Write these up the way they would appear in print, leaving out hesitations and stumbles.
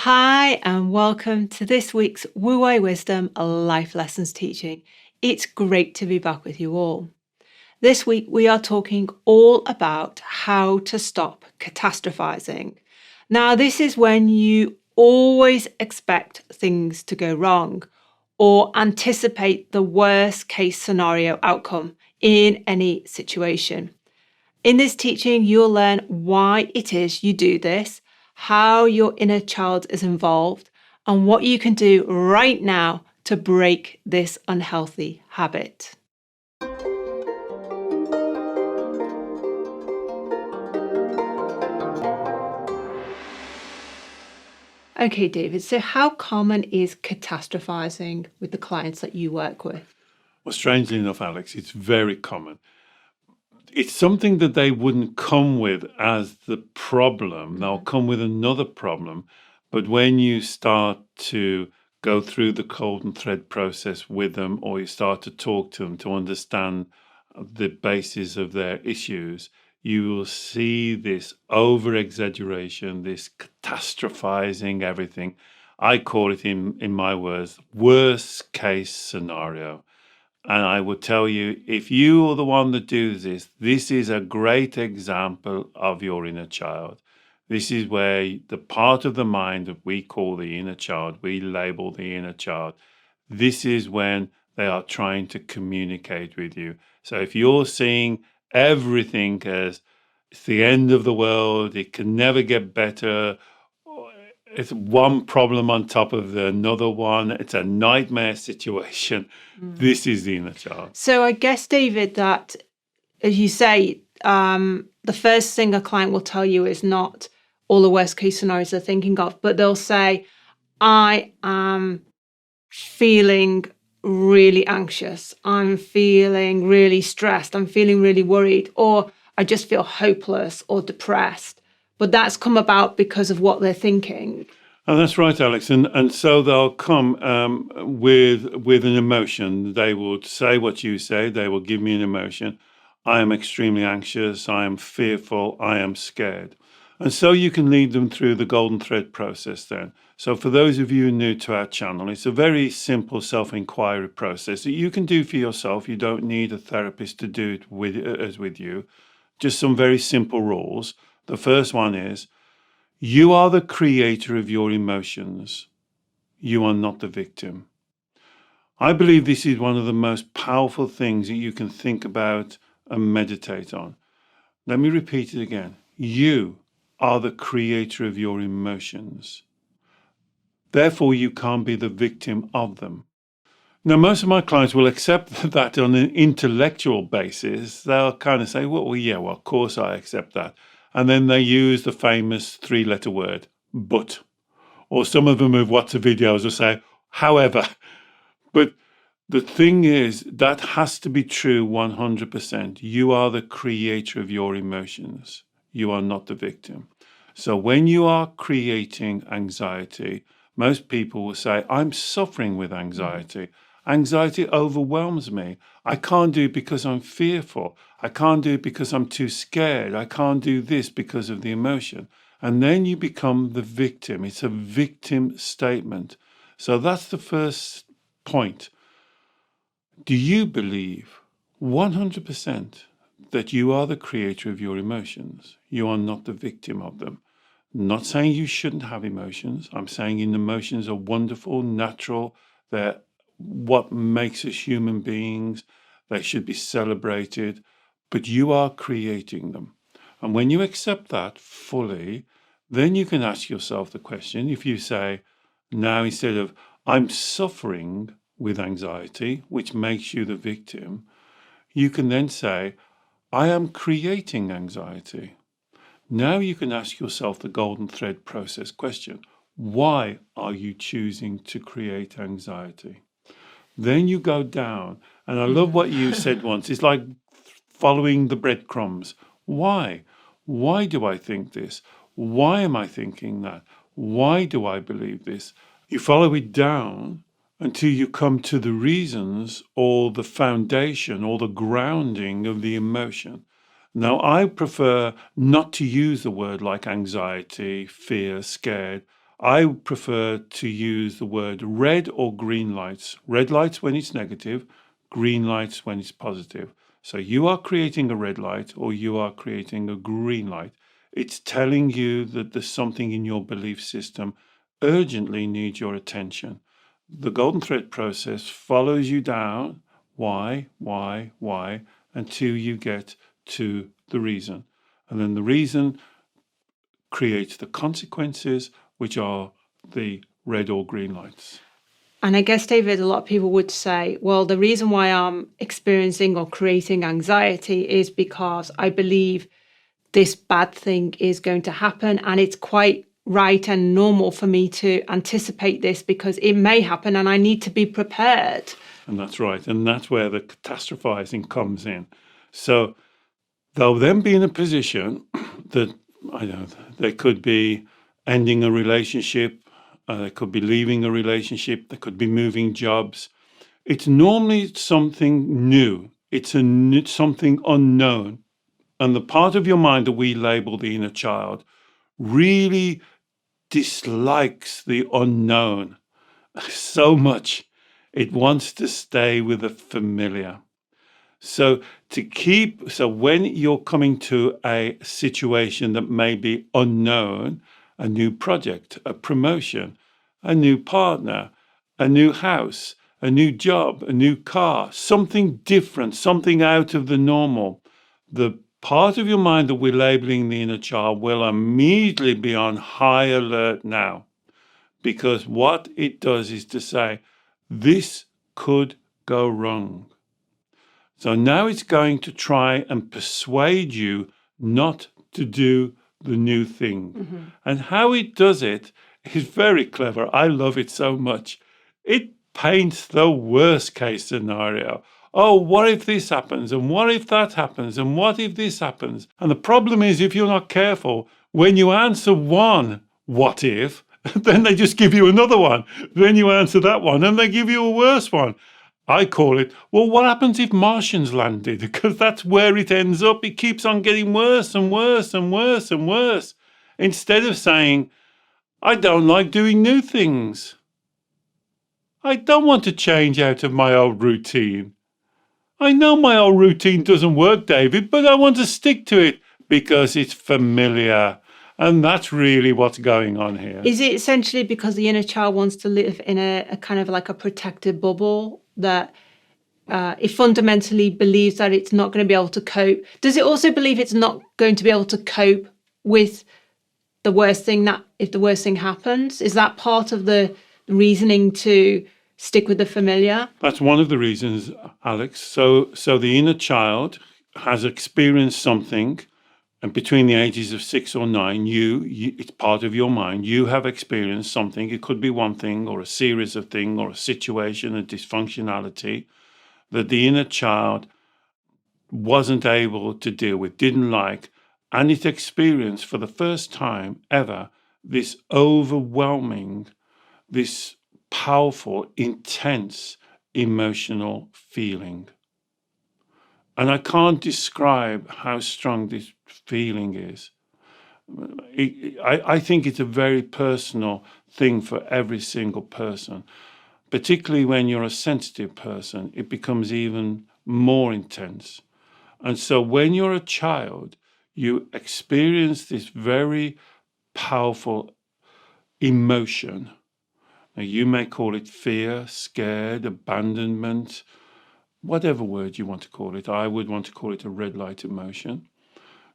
Hi, and welcome to this week's Wu Wei Wisdom Life Lessons teaching. It's great to be back with you all. This week, we are talking all about how to stop catastrophizing. Now, this is when you always expect things to go wrong or anticipate the worst case scenario outcome in any situation. In this teaching, you'll learn why it is you do this, how your inner child is involved, and what you can do right now to break this unhealthy habit. Okay, David, so how common is catastrophizing with the clients that you work with? Well, strangely enough, Alex, it's very common. It's something that they wouldn't come with as the problem. They'll come with another problem. But when you start to go through the golden thread process with them, or you start to talk to them to understand the basis of their issues, you will see this over exaggeration, this catastrophizing everything. I call it, in my words, worst case scenario. And I would tell you, if you are the one that does this, this is a great example of your inner child. This is where the part of the mind that we call the inner child, we label the inner child. This is when they are trying to communicate with you. So if you're seeing everything as it's the end of the world, it can never get better, it's one problem on top of another one, it's a nightmare situation. This is the inner child. So I guess, David, that as you say, the first thing a client will tell you is not all the worst case scenarios they're thinking of, but they'll say, I am feeling really anxious, I'm feeling really stressed, I'm feeling really worried, or I just feel hopeless or depressed. But that's come about because of what they're thinking. Oh, that's right, Alex. And so they'll come with an emotion. They will say what you say. They will give me an emotion. I am extremely anxious. I am fearful. I am scared. And so you can lead them through the golden thread process then. So for those of you new to our channel, it's a very simple self-inquiry process that you can do for yourself. You don't need a therapist to do it with you. Just some very simple rules. The first one is, you are the creator of your emotions. You are not the victim. I believe this is one of the most powerful things that you can think about and meditate on. Let me repeat it again. You are the creator of your emotions. Therefore, you can't be the victim of them. Now, most of my clients will accept that on an intellectual basis. They'll kind of say, well, of course I accept that. And then they use the famous three-letter word, but. Or some of them who've watched the videos will say, however. But the thing is, that has to be true 100%. You are the creator of your emotions. You are not the victim. So when you are creating anxiety, most people will say, I'm suffering with anxiety. Anxiety overwhelms me. I can't do it because I'm fearful. I can't do it because I'm too scared. I can't do this because of the emotion. And then you become the victim. It's a victim statement. So that's the first point. Do you believe 100% that you are the creator of your emotions? You are not the victim of them. I'm not saying you shouldn't have emotions. I'm saying emotions are wonderful, natural. They're what makes us human beings. They should be celebrated, but you are creating them. And when you accept that fully, then you can ask yourself the question, if you say, now instead of I'm suffering with anxiety, which makes you the victim, you can then say, I am creating anxiety. Now you can ask yourself the golden thread process question. Why are you choosing to create anxiety? Then you go down. And I love what you said once. It's like following the breadcrumbs. Why? Why do I think this? Why am I thinking that? Why do I believe this? You follow it down until you come to the reasons or the foundation or the grounding of the emotion. Now, I prefer not to use the word like anxiety, fear, scared. I prefer to use the word red or green lights. Red lights when it's negative, green lights when it's positive. So you are creating a red light or you are creating a green light. It's telling you that there's something in your belief system urgently needs your attention. The golden thread process follows you down, why, until you get to the reason. And then the reason creates the consequences, which are the red or green lights. And I guess, David, a lot of people would say, well, the reason why I'm experiencing or creating anxiety is because I believe this bad thing is going to happen, and it's quite right and normal for me to anticipate this because it may happen and I need to be prepared. And that's right. And that's where the catastrophizing comes in. So they'll then be in a position that, I don't know, they could be ending a relationship, they could be leaving a relationship, they could be moving jobs. It's normally something new. It's something unknown. And the part of your mind that we label the inner child really dislikes the unknown so much. It wants to stay with the familiar. So when you're coming to a situation that may be unknown, a new project, a promotion, a new partner, a new house, a new job, a new car, something different, something out of the normal, the part of your mind that we're labeling the inner child will immediately be on high alert now. Because what it does is to say, this could go wrong. So now it's going to try and persuade you not to do the new thing. Mm-hmm. And how it does it is very clever. I love it so much. It paints the worst case scenario. Oh, what if this happens? And what if that happens? And what if this happens? And the problem is, if you're not careful, when you answer one what if, then they just give you another one. Then you answer that one and they give you a worse one. I call it, well, what happens if Martians landed? Because that's where it ends up. It keeps on getting worse and worse and worse and worse. Instead of saying, I don't like doing new things. I don't want to change out of my old routine. I know my old routine doesn't work, David, but I want to stick to it because it's familiar. And that's really what's going on here. Is it essentially because the inner child wants to live in a kind of like a protected bubble that it fundamentally believes that it's not going to be able to cope? Does it also believe it's not going to be able to cope with the worst thing, that if the worst thing happens? Is that part of the reasoning to stick with the familiar? That's one of the reasons, Alex. So the inner child has experienced something, and between the ages of 6 or 9, it's part of your mind. You have experienced something. It could be one thing or a series of things or a situation, a dysfunctionality that the inner child wasn't able to deal with, didn't like, and it experienced for the first time ever this overwhelming, this powerful, intense emotional feeling. And I can't describe how strong this feeling is. I think it's a very personal thing for every single person. Particularly when you're a sensitive person, it becomes even more intense. And so when you're a child, you experience this very powerful emotion. Now, you may call it fear, scared, abandonment, whatever word you want to call it. I would want to call it a red light emotion.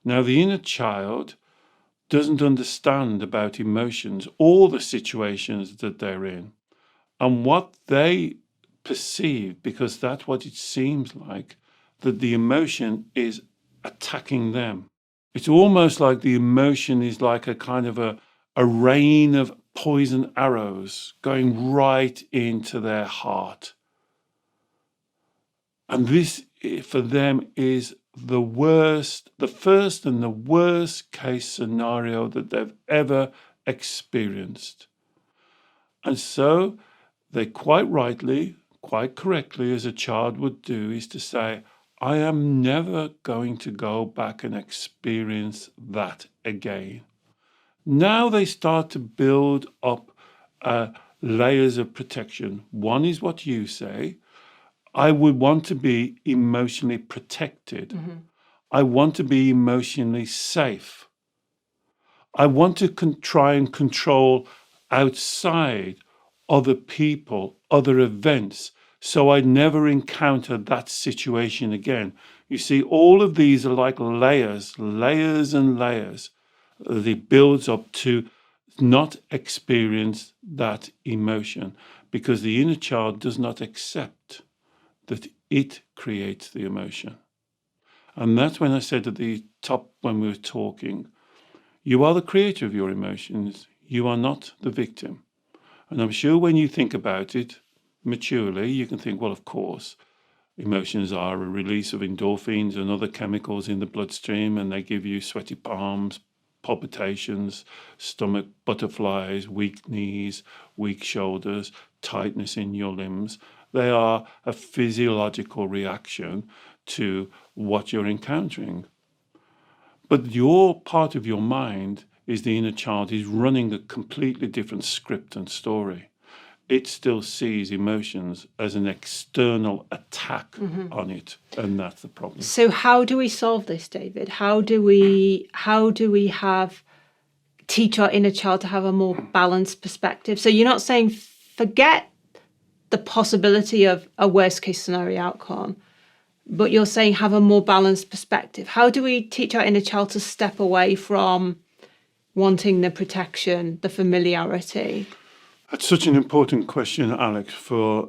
Now, the inner child doesn't understand about emotions or the situations that they're in. And what they perceive, because that's what it seems like, that the emotion is attacking them. It's almost like the emotion is like a kind of a rain of poison arrows going right into their heart. And this, for them, is the first and the worst case scenario that they've ever experienced. And so they quite rightly, quite correctly, as a child would do, is to say, I am never going to go back and experience that again. Now they start to build up layers of protection. One is what you say. I would want to be emotionally protected. I want to be emotionally safe. I want to try and control outside other people, other events, so I never encounter that situation again. You see, all of these are like layers, layers and layers. It builds up to not experience that emotion because the inner child does not accept that it creates the emotion. And that's when I said at the top when we were talking, you are the creator of your emotions. You are not the victim. And I'm sure when you think about it maturely, you can think, well, of course, emotions are a release of endorphins and other chemicals in the bloodstream, and they give you sweaty palms, palpitations, stomach butterflies, weak knees, weak shoulders, tightness in your limbs. They are a physiological reaction to what you're encountering. But your part of your mind is the inner child is running a completely different script and story. It still sees emotions as an external attack on it, and that's the problem. So how do we solve this, David? How do we teach our inner child to have a more balanced perspective? So you're not saying forget the possibility of a worst case scenario outcome, but you're saying have a more balanced perspective. How do we teach our inner child to step away from wanting the protection, the familiarity? That's such an important question, Alex, for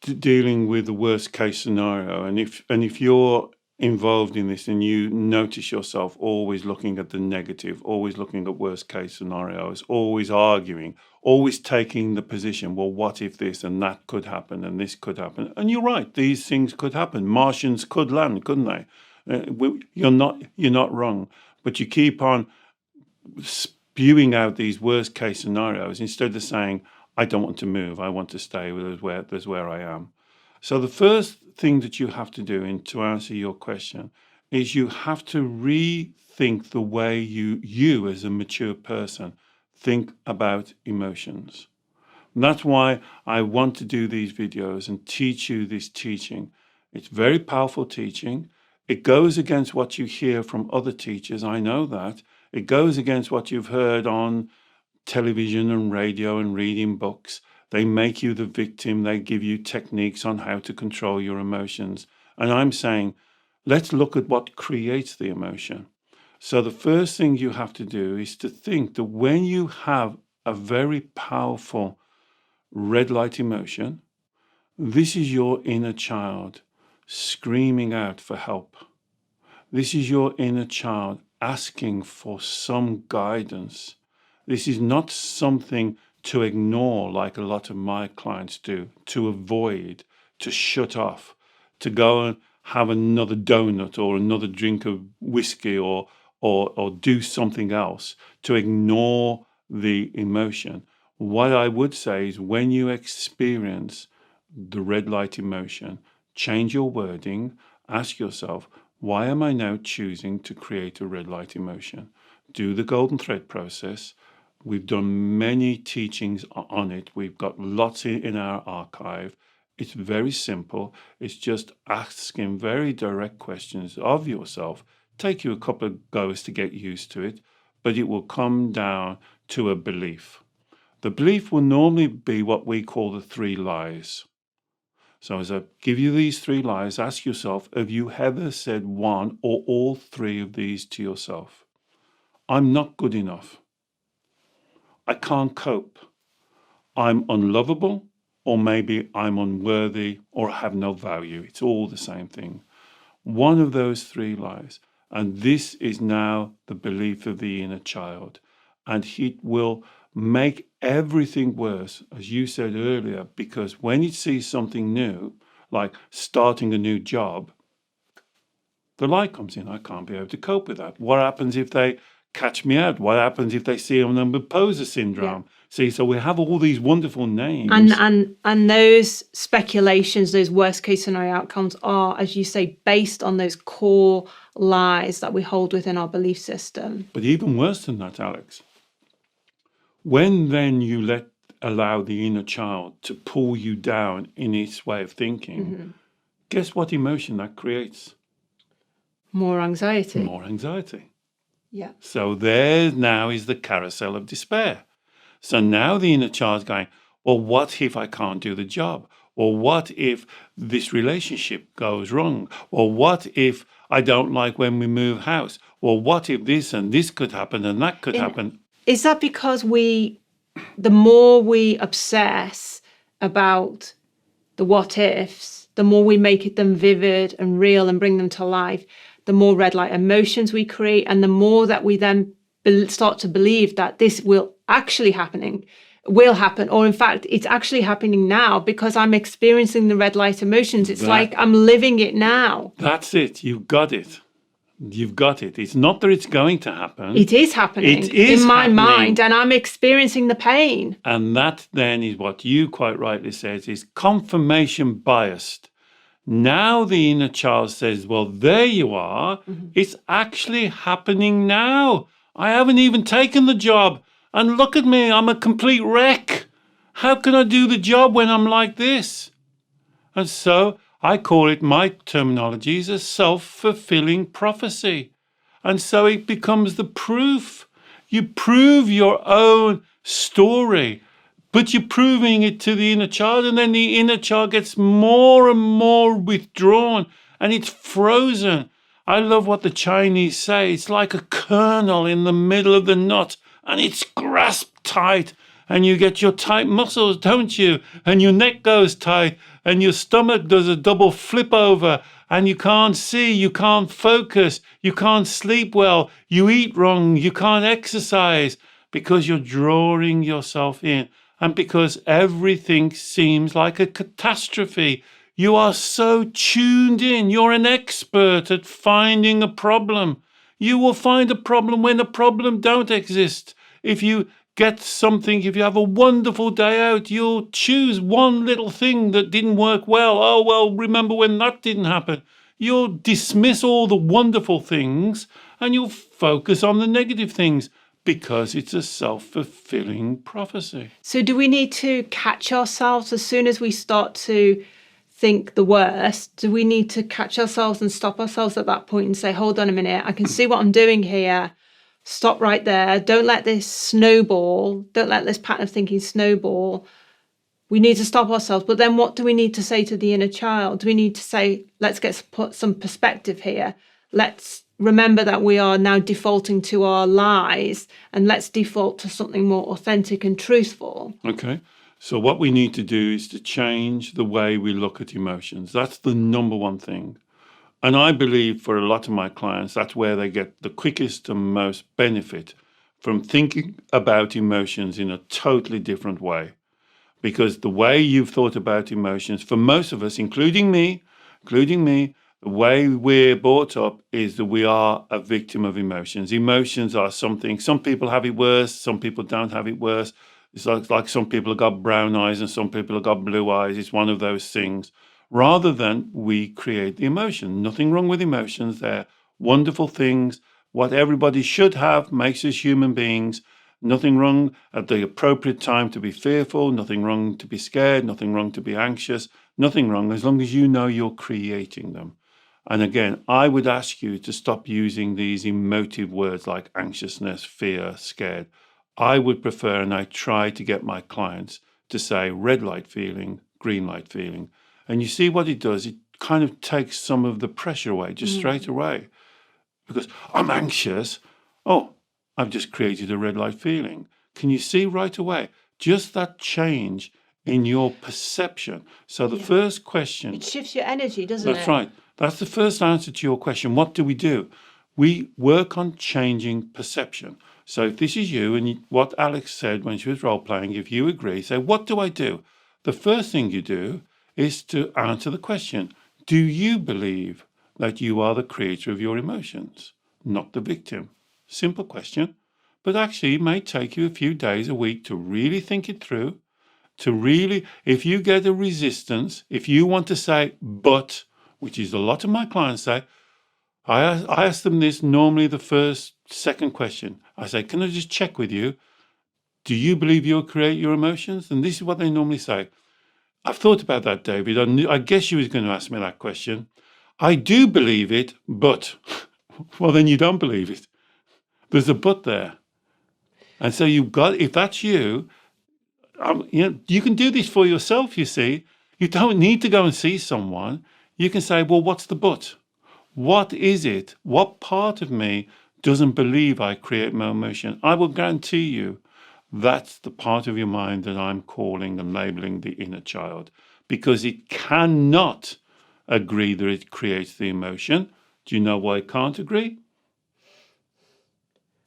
dealing with the worst case scenario. And if you're involved in this and you notice yourself always looking at the negative, always looking at worst case scenarios, always arguing, always taking the position, well, what if this and that could happen and this could happen? And you're right, these things could happen. Martians could land, couldn't they? You're not wrong, but you keep on spewing out these worst case scenarios instead of saying, I don't want to move, I want to stay with where I am. So the first thing that you have to do to answer your question is you have to rethink the way you as a mature person think about emotions. And that's why I want to do these videos and teach you this teaching. It's very powerful teaching. It goes against what you hear from other teachers. I know that. It goes against what you've heard on television and radio and reading books. They make you the victim. They give you techniques on how to control your emotions. And I'm saying, let's look at what creates the emotion. So the first thing you have to do is to think that when you have a very powerful red light emotion, this is your inner child screaming out for help. This is your inner child asking for some guidance. This is not something to ignore like a lot of my clients do, to avoid, to shut off, to go and have another donut or another drink of whiskey or do something else, to ignore the emotion. What I would say is when you experience the red light emotion, change your wording, ask yourself, why am I now choosing to create a red light emotion? Do the golden thread process. We've done many teachings on it. We've got lots in our archive. It's very simple. It's just asking very direct questions of yourself. Take you a couple of goes to get used to it, but it will come down to a belief. The belief will normally be what we call the 3 lies. So as I give you these 3 lies, ask yourself, have you ever said one or all 3 of these to yourself? I'm not good enough. I can't cope. I'm unlovable, or maybe I'm unworthy, or have no value. It's all the same thing. One of those 3 lies. And this is now the belief of the inner child. And it will make everything worse, as you said earlier, because when it sees something new, like starting a new job, the lie comes in. I can't be able to cope with that. What happens if they catch me out? What happens if they see I'm on imposter syndrome? Yeah. See, so we have all these wonderful names. And those speculations, those worst case scenario outcomes are, as you say, based on those core lies that we hold within our belief system. But even worse than that, Alex, When then you allow the inner child to pull you down in its way of thinking, guess what emotion that creates? More anxiety. More anxiety. Yeah. So there now is the carousel of despair. So now the inner child's going, well, what if I can't do the job? Or what if this relationship goes wrong? Or what if I don't like when we move house? Or what if this and this could happen and that could happen? Is that because the more we obsess about the what ifs, the more we make them vivid and real and bring them to life, the more red light emotions we create, and the more that we then start to believe that this will happen, or in fact, it's actually happening now because I'm experiencing the red light emotions. It's like I'm living it now. That's it. You've got it. You've got it. It's not that it's going to happen. It is happening. It is in my happening. mind, and I'm experiencing the pain. And that then is what you quite rightly said is confirmation biased. Now the inner child says, well, there you are. It's actually happening now. I haven't even taken the job. And look at me, I'm a complete wreck. How can I do the job when I'm like this? And so I call it, my terminology is a self-fulfilling prophecy. And so it becomes the proof. You prove your own story, but you're proving it to the inner child, and then the inner child gets more and more withdrawn, and it's frozen. I love what the Chinese say. It's like a kernel in the middle of the nut, and it's grasped tight, and you get your tight muscles, don't you? And your neck goes tight, and your stomach does a double flip over, and you can't see, you can't focus, you can't sleep well, you eat wrong, you can't exercise, because you're drawing yourself in. And because everything seems like a catastrophe, you are so tuned in. You're an expert at finding a problem. You will find a problem when a problem don't exist. If you get something, if you have a wonderful day out, you'll choose one little thing that didn't work well. Oh, well, remember when that didn't happen. You'll dismiss all the wonderful things and you'll focus on the negative things. Because it's a self-fulfilling prophecy. So do we need to catch ourselves as soon as we start to think the worst? Do we need to catch ourselves and stop ourselves at that point and say, hold on a minute, I can see what I'm doing here. Stop right there. Don't let this snowball. Don't let this pattern of thinking snowball. We need to stop ourselves. But then what do we need to say to the inner child? Do we need to say, let's put some perspective here. Let's remember that we are now defaulting to our lies, and let's default to something more authentic and truthful. Okay. So what we need to do is to change the way we look at emotions. That's the number one thing. And I believe for a lot of my clients, that's where they get the quickest and most benefit from thinking about emotions in a totally different way. Because the way you've thought about emotions, for most of us, including me, the way we're brought up is that we are a victim of emotions. Emotions are something, some people have it worse, some people don't have it worse. It's like some people have got brown eyes and some people have got blue eyes. It's one of those things. Rather than we create the emotion. Nothing wrong with emotions. They're wonderful things. What everybody should have makes us human beings. Nothing wrong at the appropriate time to be fearful. Nothing wrong to be scared. Nothing wrong to be anxious. Nothing wrong as long as you know you're creating them. And again, I would ask you to stop using these emotive words like anxiousness, fear, scared. I would prefer, and I try to get my clients to say red light feeling, green light feeling. And you see what it does? It kind of takes some of the pressure away, just straight away. Because I'm anxious. Oh, I've just created a red light feeling. Can you see right away? Just that change in your perception. So the first question... It shifts your energy, doesn't it? That's right. That's the first answer to your question. What do? We work on changing perception. So if this is you, and what Alex said when she was role-playing, if you agree, say, what do I do? The first thing you do is to answer the question, do you believe that you are the creator of your emotions, not the victim? Simple question. But actually, it may take you a few days, a week to really think it through, if you get a resistance, if you want to say, but... which is a lot of my clients say, I ask them this normally the second question. I say, can I just check with you? do you believe you'll create your emotions? And this is what they normally say. I've thought about that, David. I guess you was going to ask me that question. I do believe it, but, well, then you don't believe it. There's a but there. And so you've got, if that's you, you can do this for yourself, you see. You don't need to go and see someone. You can say, well, what's the but? What is it? What part of me doesn't believe I create my emotion? I will guarantee you that's the part of your mind that I'm calling and labeling the inner child, because it cannot agree that it creates the emotion. Do you know why it can't agree?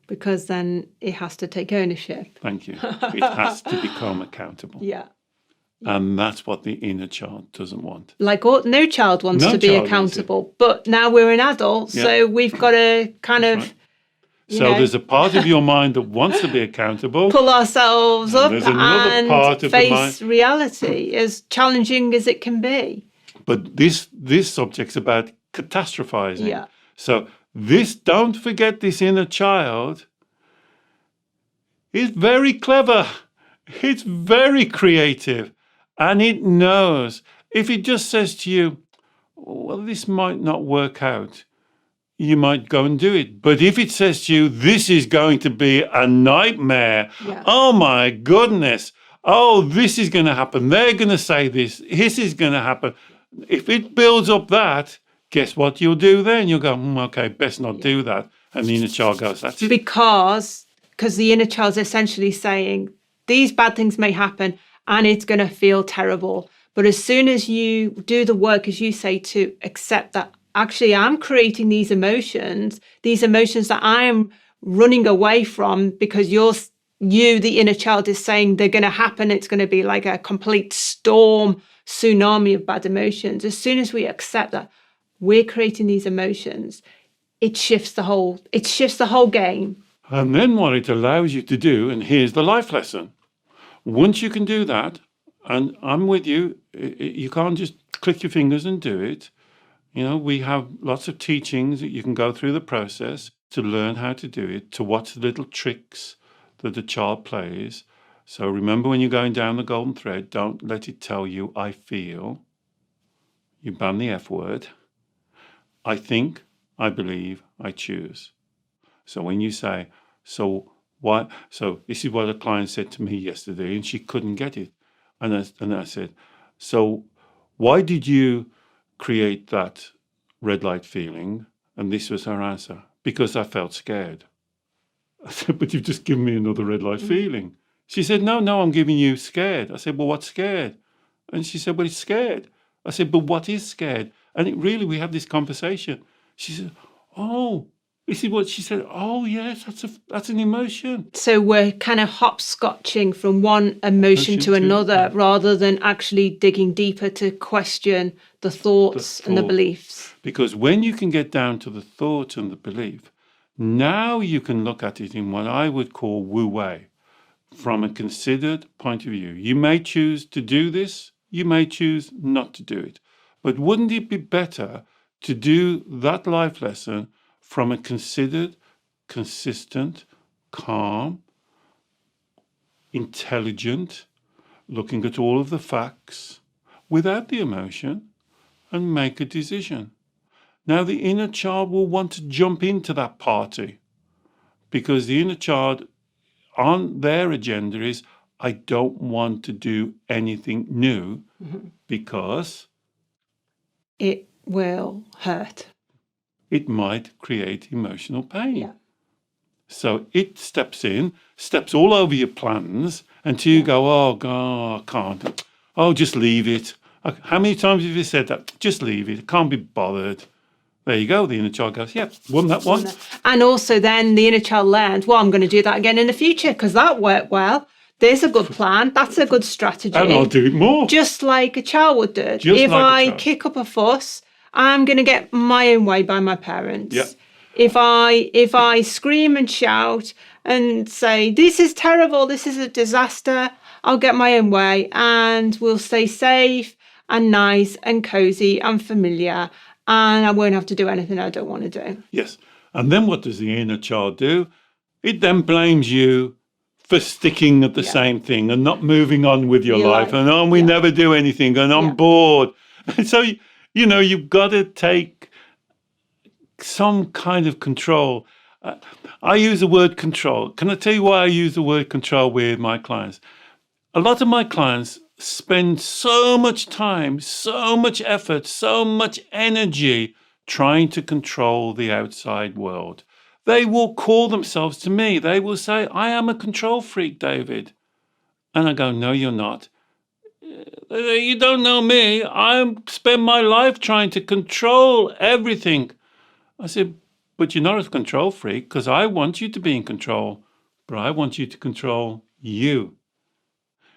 Because then it has to take ownership. Thank you. It has to become accountable. Yeah. And that's what the inner child doesn't want. Like no child wants No to be child wants accountable, but now we're an adult, Yeah. so we've got to kind of Right. So there's a part of your mind that wants to be accountable. pull ourselves up there's another and part of the face mind. reality, as challenging as it can be. But this subject's about catastrophizing. Yeah. So don't forget, this inner child is very clever. It's very creative. And it knows if it just says to you, well, this might not work out, you might go and do it. But if it says to you, this is going to be a nightmare, Yeah. oh my goodness, oh, this is going to happen, they're going to say this is going to happen. If it builds up that, guess what you'll do then? You'll go, okay, best not do that. And the inner child goes, that's it. Because the inner child's essentially saying, these bad things may happen and it's going to feel terrible. But as soon as you do the work, as you say, to accept that, actually, I'm creating these emotions that I am running away from because the inner child, is saying they're going to happen. It's going to be like a complete storm, tsunami of bad emotions. As soon as we accept that we're creating these emotions, it shifts the whole game. And then what it allows you to do, and here's the life lesson. Once you can do that, and I'm with you, you can't just click your fingers and do it. We have lots of teachings that you can go through the process to learn how to do it, to watch the little tricks that the child plays. So remember, when you're going down the golden thread, don't let it tell you, I feel. You ban the F word. I think, I believe, I choose. So when you say, so why? So this is what a client said to me yesterday, and she couldn't get it. And I said, so why did you create that red light feeling? And this was her answer: because I felt scared. I said, but you've just given me another red light feeling. She said, no, I'm giving you scared. I said, well, what's scared? And she said, well, it's scared. I said, but what is scared? And we had this conversation. She said, oh, this is what she said. Oh, yes, that's an emotion. So we're kind of hopscotching from one emotion to another, rather than actually digging deeper to question the thoughts and the beliefs. Because when you can get down to the thought and the belief, now you can look at it in what I would call Wu Wei, from a considered point of view. You may choose to do this, you may choose not to do it. But wouldn't it be better to do that life lesson from a considered, consistent, calm, intelligent, looking at all of the facts without the emotion, and make a decision? Now, the inner child will want to jump into that party, because the inner child, on their agenda, is, I don't want to do anything new because it will hurt. It might create emotional pain. Yeah. So it steps all over your plans until you go, oh, God, I can't. Oh, just leave it. How many times have you said that? Just leave it. I can't be bothered. There you go. The inner child goes, yep, won that one. And also then the inner child learns, well, I'm going to do that again in the future because that worked well. There's a good plan. That's a good strategy. And I'll do it more. Just like a child would do. If I kick up a fuss, I'm going to get my own way by my parents. Yep. If I scream and shout and say, this is terrible, this is a disaster, I'll get my own way and we'll stay safe and nice and cozy and familiar, and I won't have to do anything I don't want to do. Yes. And then what does the inner child do? It then blames you for sticking at the Yeah. same thing and not moving on with your Your life. life. And we Yeah. never do anything, and I'm Yeah. bored. And so, you've got to take some kind of control. I use the word control. Can I tell you why I use the word control with my clients? A lot of my clients spend so much time, so much effort, so much energy trying to control the outside world. They will call themselves to me. They will say, I am a control freak, David. And I go, no, you're not. You don't know me. I spend my life trying to control everything. I said, but you're not a control freak because I want you to be in control, but I want you to control you.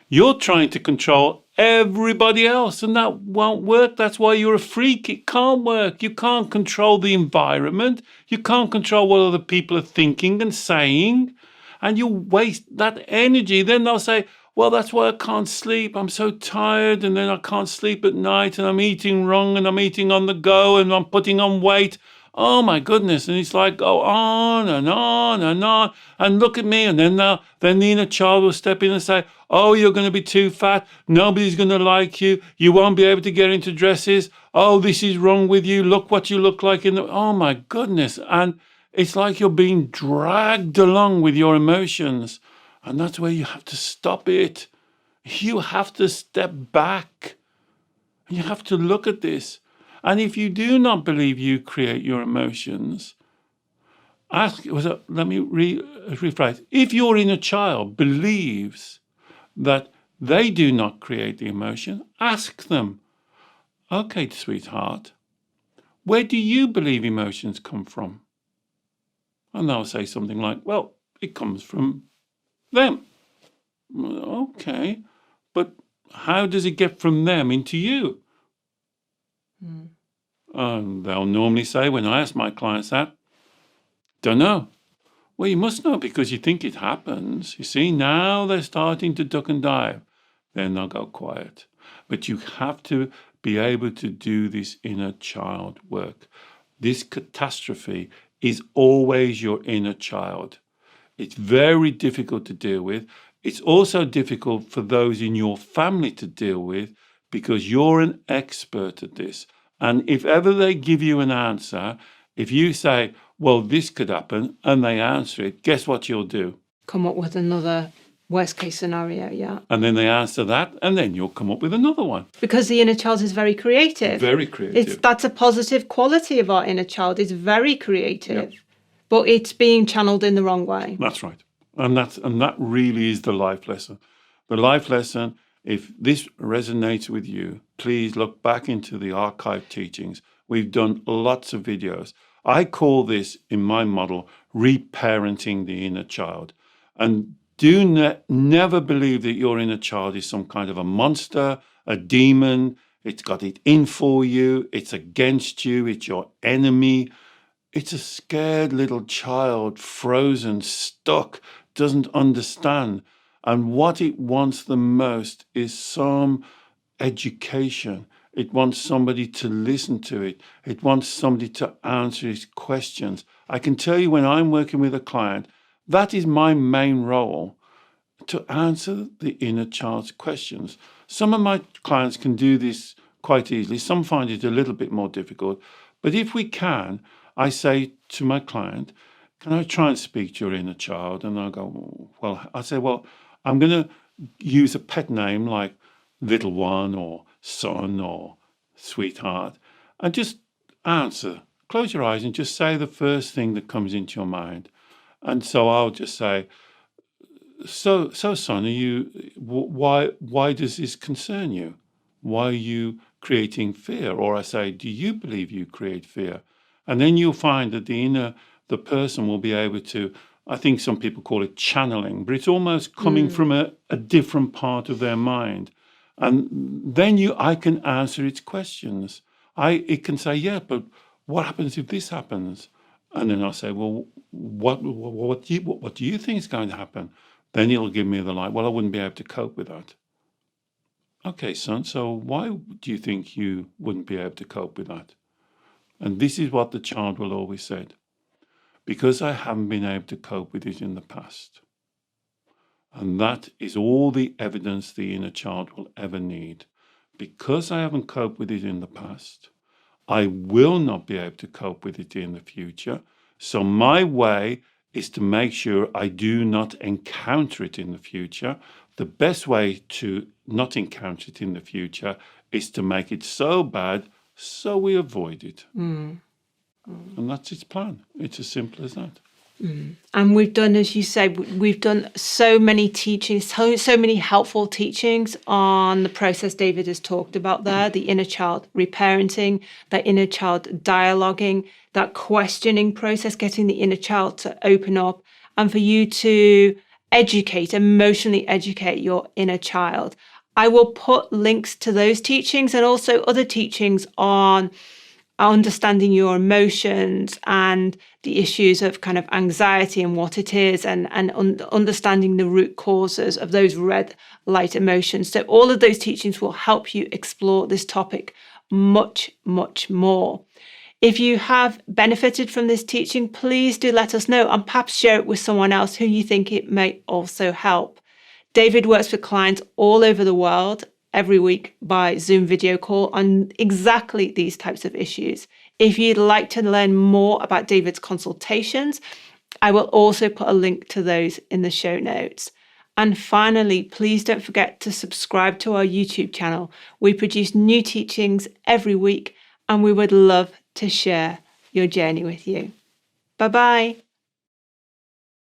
You're trying to control everybody else, and that won't work. That's why you're a freak. It can't work. You can't control the environment. You can't control what other people are thinking and saying, and you waste that energy. Then they'll say, well, that's why I can't sleep. I'm so tired, and then I can't sleep at night, and I'm eating wrong, and I'm eating on the go, and I'm putting on weight. Oh my goodness. And it's like go on and on and on. And look at me. And then the inner child will step in and say, oh, you're going to be too fat. Nobody's going to like you. You won't be able to get into dresses. Oh, this is wrong with you. Look what you look like oh my goodness. And it's like you're being dragged along with your emotions. And that's where you have to stop it. You have to step back. You have to look at this. And if you do not believe you create your emotions, let me rephrase. If your inner child believes that they do not create the emotion, ask them, okay, sweetheart, where do you believe emotions come from? And they'll say something like, well, it comes from them. Okay, but how does it get from them into you? They'll normally say, when I ask my clients that, don't know. Well, you must know because you think it happens. You see, now they're starting to duck and dive. Then they'll go quiet. But you have to be able to do this inner child work. This catastrophe is always your inner child. It's very difficult to deal with. It's also difficult for those in your family to deal with because you're an expert at this. And if ever they give you an answer, if you say, well, this could happen, and they answer it, guess what you'll do? Come up with another worst case scenario, yeah. And then they answer that, and then you'll come up with another one. Because the inner child is very creative. Very creative. That's a positive quality of our inner child. It's very creative. Yep. But it's being channeled in the wrong way. That's right. And that really is the life lesson. The life lesson, if this resonates with you, please look back into the archive teachings. We've done lots of videos. I call this, in my model, reparenting the inner child. And do never believe that your inner child is some kind of a monster, a demon. It's got it in for you. It's against you. It's your enemy. It's a scared little child, frozen, stuck, doesn't understand. And what it wants the most is some education. It wants somebody to listen to it. It wants somebody to answer its questions. I can tell you when I'm working with a client, that is my main role, to answer the inner child's questions. Some of my clients can do this quite easily. Some find it a little bit more difficult. But if we can, I say to my client, can I try and speak to your inner child? And I go, well, I'm going to use a pet name like little one or son or sweetheart, and just answer. Close your eyes and just say the first thing that comes into your mind. And so I'll just say, so son, why does this concern you? Why are you creating fear? Or I say, do you believe you create fear? And then you'll find that the person will be able to, I think some people call it channeling, but it's almost coming from a different part of their mind. And then I can answer its questions. It can say, yeah, but what happens if this happens? And then I'll say, well, what do you think is going to happen? Then it'll give me the light. Well, I wouldn't be able to cope with that. Okay, son, so why do you think you wouldn't be able to cope with that? And this is what the child will always say. Because I haven't been able to cope with it in the past. And that is all the evidence the inner child will ever need. Because I haven't coped with it in the past, I will not be able to cope with it in the future. So my way is to make sure I do not encounter it in the future. The best way to not encounter it in the future is to make it so bad so we avoid it. And that's its plan. It's as simple as that. And we've done, as you say, we've done so many teachings, so many helpful teachings on the process David has talked about there, the inner child reparenting, that inner child dialoguing, that questioning process, getting the inner child to open up, and for you to emotionally educate your inner child. I will put links to those teachings and also other teachings on understanding your emotions and the issues of kind of anxiety and what it is, and understanding the root causes of those red light emotions. So all of those teachings will help you explore this topic much, much more. If you have benefited from this teaching, please do let us know and perhaps share it with someone else who you think it may also help. David works with clients all over the world every week by Zoom video call on exactly these types of issues. If you'd like to learn more about David's consultations, I will also put a link to those in the show notes. And finally, please don't forget to subscribe to our YouTube channel. We produce new teachings every week, and we would love to share your journey with you. Bye-bye.